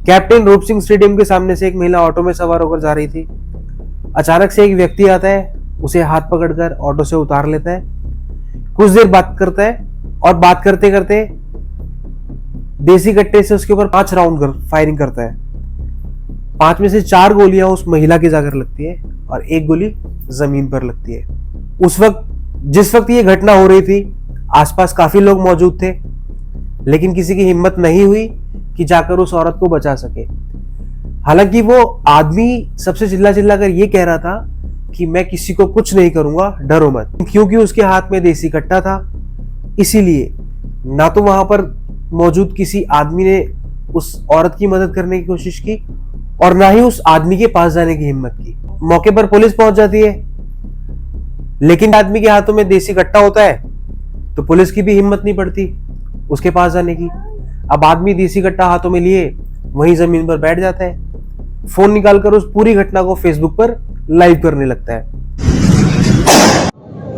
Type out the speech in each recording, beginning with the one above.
Captain रूप Singh stadium के सामने से एक महिला ऑटो में सवार होकर जा रही थी। अचानक से एक व्यक्ति आता है, उसे हाथ पकड़कर ऑटो से उतार लेता है। कुछ देर बात करता है और बात करते करते देसी कट्टे से उसके ऊपर 5 राउंड फायरिंग करता है। 5 में से 4 गोलियां उस महिला के जाकर लगती है और 1 गोली जमीन पर लगती है। जिस वक्त ये घटना हो रही थी, आसपास काफी लोग मौजूद थे, लेकिन किसी की हिम्मत नहीं हुई कि जाकर उस औरत को बचा सके। हालांकि वो आदमी सबसे चिल्ला कर ये कह रहा था कि मैं किसी को कुछ नहीं करूंगा, डरो मत, क्योंकि उसके हाथ में देसी कट्टा था। इसीलिए ना तो वहां पर मौजूद किसी आदमी ने उस औरत की मदद करने की कोशिश की और ना ही उस आदमी के पास जाने की हिम्मत की। मौके पर पुलिस पहुंच जाती है, लेकिन आदमी के हाथों में देसी कट्टा होता है तो पुलिस की भी हिम्मत नहीं पड़ती उसके पास जाने की। अब आदमी देसी कट्टा हाथों में लिए वहीं जमीन पर बैठ जाता है, फोन निकालकर उस पूरी घटना को फेसबुक पर लाइव करने लगता है।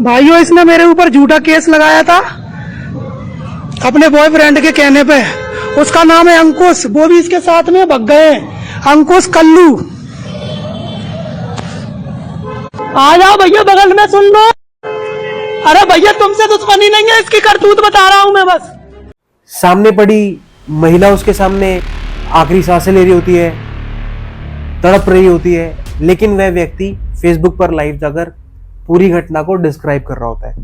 भाइयों, इसने मेरे ऊपर झूठा केस लगाया था अपने बॉयफ्रेंड के कहने पे। उसका नाम है अंकुश, वो भी इसके साथ में भग गए। अंकुश कल्लू, आ जाओ भैया, बगल में सुन लो। अरे भैया, तुमसे दुश्मनी नहीं है, इसकी करतूत बता रहा हूं मैं बस। सामने पड़ी महिला उसके सामने आखिरी सांसें ले रही होती है, तड़प रही होती है, लेकिन वह व्यक्ति फेसबुक पर लाइव जाकर पूरी घटना को डिस्क्राइब कर रहा होता है।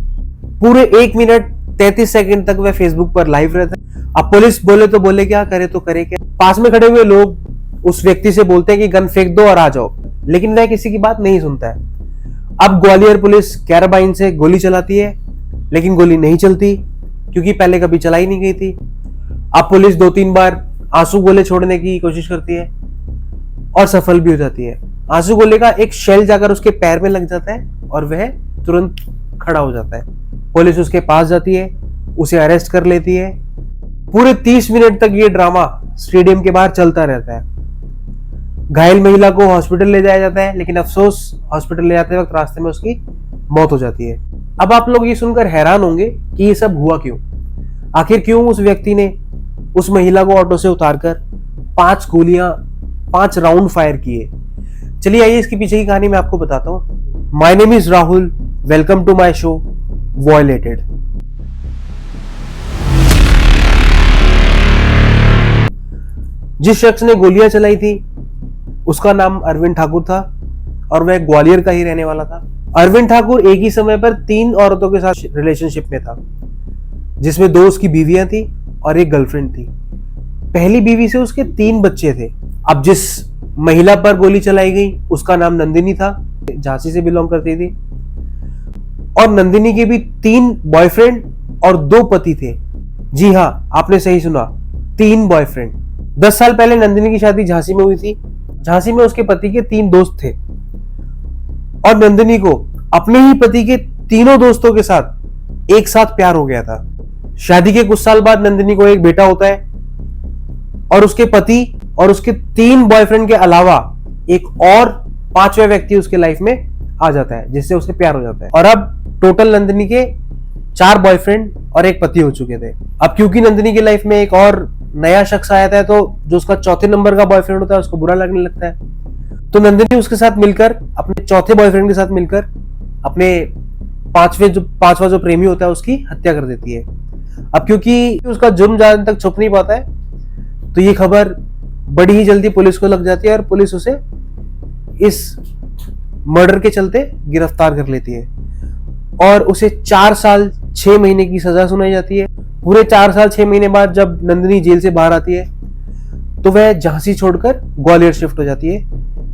पूरे 1 मिनट 33 सेकंड तक वह फेसबुक पर लाइव रहता है। अब पुलिस बोले तो बोले क्या, करे तो करे क्या। पास में खड़े हुए लोग उस व्यक्ति से बोलते हैं कि गन फेंक दो और आ जाओ, लेकिन वह किसी की बात नहीं सुनता है। अब ग्वालियर पुलिस कैराबाइन से गोली चलाती है, लेकिन गोली नहीं चलती क्योंकि पहले कभी चलाई नहीं गई थी। अब पुलिस 2-3 बार आंसू गोले छोड़ने की कोशिश करती है और सफल भी हो जाती है। आंसू गोले का एक शेल जाकर उसके पैर में लग जाता है और वह तुरंत खड़ा हो जाता है। पुलिस उसके पास जाती है, उसे अरेस्ट कर लेती है। पूरे 30 मिनट तक ये ड्रामा स्टेडियम के बाहर चलता रहता है। घायल महिला को हॉस्पिटल ले जाया जाता है, लेकिन अफसोस हॉस्पिटल ले जाते वक्त रास्ते में उसकी मौत हो जाती है। अब आप लोग ये सुनकर हैरान होंगे कि ये सब हुआ क्यों। आखिर क्यों उस व्यक्ति ने उस महिला को ऑटो से उतारकर 5 राउंड फायर किए। चलिए आइए इसके पीछे की कहानी मैं आपको बताता हूँ। My name is Rahul, welcome to my show violated. जिस शख्स ने गोलियां चलाई थी उसका नाम अरविंद ठाकुर था और वह ग्वालियर का ही रहने वाला था। अरविंद ठाकुर एक ही समय पर 3 औरतों के साथ रिलेशनशिप में था, जिसमें 2 उसकी बीवियां थी और 1 गर्लफ्रेंड थी। पहली बीवी से उसके 3 बच्चे थे। अब जिस महिला पर गोली चलाई गई उसका नाम नंदिनी था, झांसी से बिलोंग करती थी, और नंदिनी के भी 3 बॉयफ्रेंड और 2 पति थे। जी हां, आपने सही सुना, 3 बॉयफ्रेंड। 10 साल पहले नंदिनी की शादी झांसी में हुई थी। झांसी में उसके पति के 3 दोस्त थे और नंदिनी को अपने ही पति के तीनों दोस्तों के साथ एक साथ प्यार हो गया था। शादी के कुछ साल बाद नंदिनी को एक बेटा होता है और उसके पति और उसके 3 बॉयफ्रेंड के अलावा एक और 5वां व्यक्ति उसके लाइफ में आ जाता है, जिससे उसे प्यार हो जाता है। और अब टोटल नंदिनी के 4 बॉयफ्रेंड और 1 पति हो चुके थे। अब क्योंकि नंदिनी की लाइफ में एक और नया शख्स आया था, तो जो उसका 4थे नंबर का बॉयफ्रेंड होता है उसको बुरा लगने लगता है। तो नंदिनी उसके साथ मिलकर, अपने 4थे बॉयफ्रेंड के साथ मिलकर, अपने 5वां जो प्रेमी होता है उसकी हत्या कर देती है। अब क्योंकि उसका जुर्म ज्यादा तक छुप नहीं पाता है, तो ये खबर बड़ी ही जल्दी पुलिस को लग जाती है और पुलिस उसे इस मर्डर के चलते गिरफ्तार कर लेती है और उसे 4 साल 6 महीने की सजा सुनाई जाती है। पूरे 4 साल 6 महीने बाद जब नंदिनी जेल से बाहर आती है तो वह झांसी छोड़कर ग्वालियर शिफ्ट हो जाती है,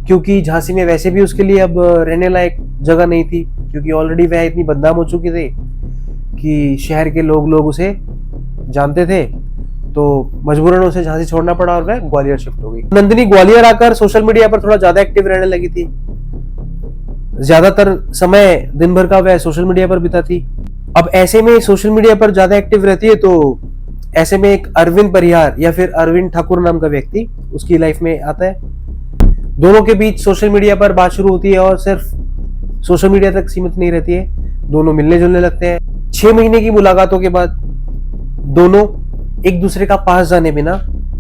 क्योंकि झांसी में वैसे भी उसके लिए अब रहने लायक जगह नहीं थी, क्योंकि ऑलरेडी वह इतनी बदनाम हो चुकी थी कि शहर के लोग उसे जानते थे। तो मजबूरन उसे झांसी छोड़ना पड़ा और वह ग्वालियर शिफ्ट हो गई। नंदिनी ग्वालियर आकर सोशल मीडिया पर थोड़ा ज्यादा एक्टिव रहने लगी थी। ज्यादातर समय दिन भर का वह सोशल मीडिया पर बिताती। अब ऐसे में सोशल मीडिया पर ज्यादा एक्टिव रहती है, तो ऐसे में एक अरविंद परिहार या फिर अरविंद ठाकुर नाम का व्यक्ति उसकी लाइफ में आता है। दोनों के बीच सोशल मीडिया पर बात शुरू होती है और सिर्फ सोशल मीडिया तक सीमित नहीं रहती है, दोनों मिलने जुलने लगते हैं। 6 महीने की मुलाकातों के बाद दोनों एक दूसरे का पास जाने बिना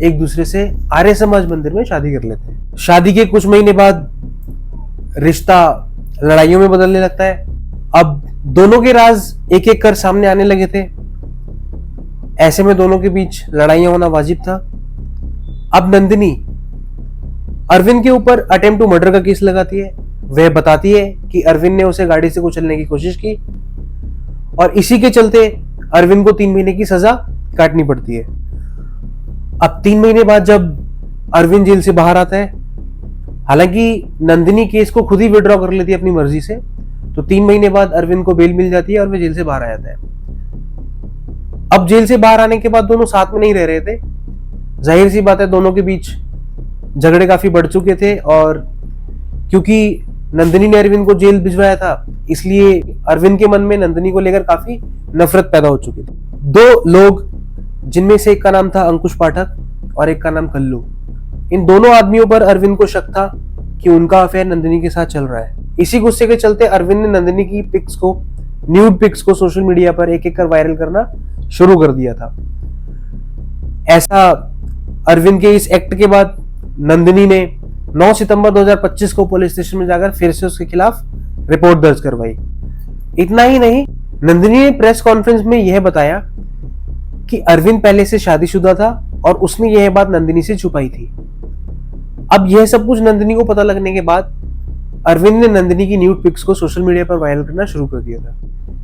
एक दूसरे से आर्य समाज मंदिर में शादी कर लेते हैं। शादी के कुछ महीने बाद रिश्ता लड़ाइयों में बदलने लगता है। अब दोनों के राज एक एक कर सामने आने लगे थे। ऐसे में दोनों के बीच लड़ाइयां होना वाजिब था। अब नंदिनी अरविंद के ऊपर अटेम्प्ट टू मर्डर का केस लगाती है। वह बताती है कि अरविंद ने उसे गाड़ी से कुचलने की कोशिश की और इसी के चलते अरविंद को 3 महीने की सजा काटनी पड़ती है। अब 3 महीने बाद जब अरविंद जेल से बाहर आता है, हालांकि नंदिनी केस को खुद ही विड्रॉ कर लेती है अपनी मर्जी से, तो 3 महीने बाद अरविंद को बेल मिल जाती है और वह जेल से बाहर आ जाता है। अब जेल से बाहर आने के बाद दोनों साथ में नहीं रह रहे थे। जाहिर सी बात है, दोनों के बीच झगड़े काफी बढ़ चुके थे और क्योंकि नंदिनी ने अरविंद को जेल भिजवाया था, इसलिए अरविंद के मन में नंदिनी को लेकर काफी नफरत पैदा हो चुकी थी। 2 लोग, जिनमें से एक का नाम था अंकुश पाठक और एक का नाम कल्लू, इन दोनों आदमियों पर अरविंद को शक था कि उनका अफेयर नंदिनी के साथ चल रहा है। इसी गुस्से के चलते अरविंद ने नंदिनी की पिक्स को, न्यूड पिक्स को सोशल मीडिया पर एक एक कर वायरल करना शुरू कर दिया था। ऐसा अरविंद के इस एक्ट के बाद नंदिनी ने 9 सितंबर 2025 को पुलिस स्टेशन में जाकर फिर से उसके खिलाफ रिपोर्ट दर्ज करवाई। इतना ही नहीं, नंदिनी ने प्रेस कॉन्फ्रेंस में यह बताया कि अरविंद पहले से शादीशुदा था और उसने यह बात नंदिनी से छुपाई थी। अब यह सब कुछ नंदिनी को पता लगने के बाद अरविंद ने नंदिनी की न्यूड पिक्स को सोशल मीडिया पर वायरल करना शुरू कर दिया था।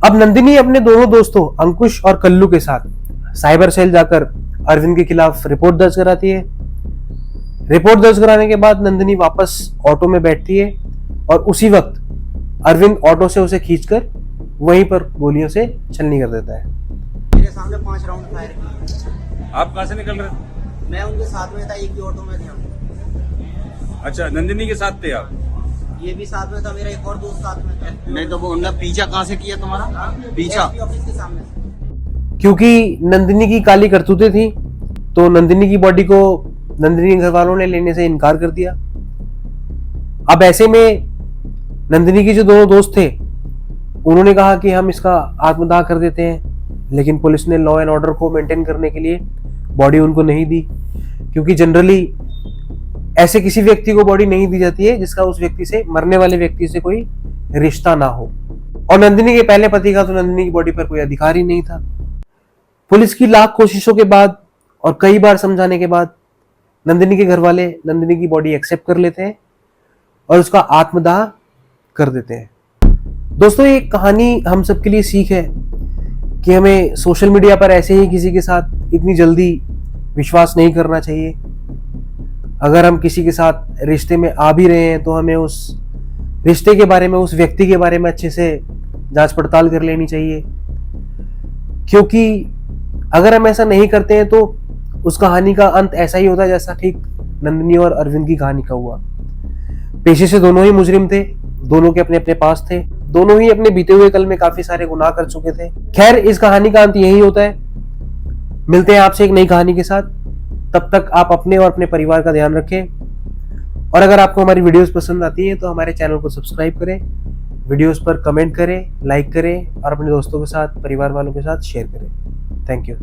अब नंदिनी अपने दोनों दोस्तों अंकुश और कल्लू के साथ साइबर सेल जाकर अरविंद के खिलाफ रिपोर्ट दर्ज कराती है। रिपोर्ट दर्ज कराने के बाद नंदिनी वापस ऑटो में बैठती है और उसी वक्त अरविंद ऑटो से उसे खींचकर वहीं पर गोलियों से छलनी कर देता है। मेरे सामने 5 राउंड फायर किए। आप कहाँ से निकल रहे थे? मैं उनके साथ में था, एक ही ऑटो में थे हम। अच्छा, नंदिनी के साथ थे आप? ये भी साथ में था, मेरा एक और दोस्त साथ में था। नहीं तो वो उनने पीछा कहाँ से किया तुम्हारा? पीछा SP ऑफिस के सामने। क्योंकि नंदिनी की काली करतूतें थी, तो नंदिनी की बॉडी को नंदिनी के घर वालों ने लेने से इनकार कर दिया। अब ऐसे में नंदिनी के जो दोनों दोस्त थे, उन्होंने कहा कि हम इसका आत्मदाह कर देते हैं, लेकिन पुलिस ने लॉ एंड ऑर्डर को मेंटेन करने के लिए बॉडी उनको नहीं दी, क्योंकि जनरली ऐसे किसी व्यक्ति को बॉडी नहीं दी जाती है जिसका उस व्यक्ति से, मरने वाले व्यक्ति से कोई रिश्ता ना हो। और नंदिनी के पहले पति का तो नंदिनी की बॉडी पर कोई अधिकार ही नहीं था। पुलिस की लाख कोशिशों के बाद और कई बार समझाने के बाद नंदिनी के घर वाले नंदिनी की बॉडी एक्सेप्ट कर लेते हैं और उसका आत्मदाह कर देते हैं। दोस्तों, ये कहानी हम सबके लिए सीख है कि हमें सोशल मीडिया पर ऐसे ही किसी के साथ इतनी जल्दी विश्वास नहीं करना चाहिए। अगर हम किसी के साथ रिश्ते में आ भी रहे हैं तो हमें उस रिश्ते के बारे में, उस व्यक्ति के बारे में अच्छे से जांच पड़ताल कर लेनी चाहिए, क्योंकि अगर हम ऐसा नहीं करते हैं तो उस कहानी का अंत ऐसा ही होता है जैसा ठीक नंदिनी और अरविंद की कहानी का हुआ। पेशे से दोनों ही मुजरिम थे, दोनों के अपने अपने पास थे, दोनों ही अपने बीते हुए कल में काफी सारे गुनाह कर चुके थे। खैर, इस कहानी का अंत यही होता है। मिलते हैं आपसे एक नई कहानी के साथ। तब तक आप अपने और अपने परिवार का ध्यान रखें, और अगर आपको हमारी वीडियोस पसंद आती हैं तो हमारे चैनल को सब्सक्राइब करें, वीडियोस पर कमेंट करें, लाइक करें और अपने दोस्तों के साथ, परिवार वालों के साथ शेयर करें। Thank you.